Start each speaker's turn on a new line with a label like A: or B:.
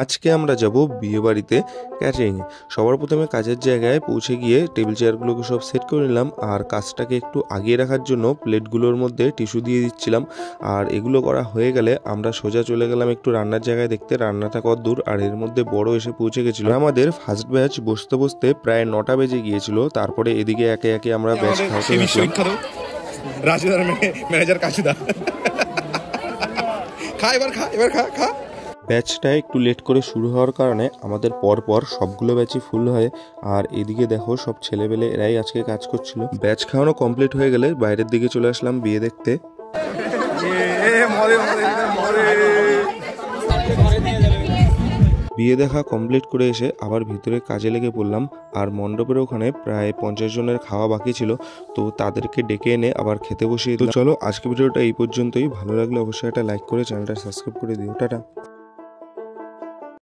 A: আজকে আমরা যাব বিয়ে বাড়িতে ক্যাটারিংয়ে। সবার প্রথমে কাজের জায়গায় পৌঁছে গিয়ে টেবিল চেয়ারগুলোকে সব সেট করে নিলাম, আর কাজটাকে একটু আগিয়ে রাখার জন্য প্লেটগুলোর মধ্যে টিস্যু দিয়ে দিচ্ছিলাম। আর এগুলো করা হয়ে গেলে আমরা সোজা চলে গেলাম একটু রান্নার জায়গায় দেখতে রান্নাটা কত দূর, আর এর মধ্যে বড় এসে পৌঁছে গেছিল। আমাদের ফার্স্ট ব্যাচ বসতে বসতে প্রায় 9টা বেজে গিয়েছিল। তারপরে এদিকে একে একে আমরা ব্যাচ খাওয়াতে লাগলাম।
B: রাজুদার ম্যানেজার কাশিদা খা এবার খা এবার খা খা।
A: ব্যাচটা একটু লেট করে শুরু হওয়ার কারণে আমাদের পরপর সবগুলো ব্যাচই ফুল হয়। আর এদিকে দেখো সব ছেলেবেলে এরাই আজকে কাজ করছিল। ব্যাচ খাওয়ানো কমপ্লিট হয়ে গেলে বাইরের দিকে চলে আসলাম বিয়ে দেখতে। বিয়ে দেখা কমপ্লিট করে এসে আবার ভিতরে কাজে লেগে পড়লাম। আর মণ্ডপের ওখানে প্রায় 50 জনের খাওয়া বাকি ছিল, তো তাদেরকে ডেকে এনে আবার খেতে বসিয়ে দিলাম। চলো আজকে ভিডিওটা এই পর্যন্তই। ভালো লাগলে অবশ্যই একটা লাইক করে চ্যানেলটা সাবস্ক্রাইব করে দিও। টাটা।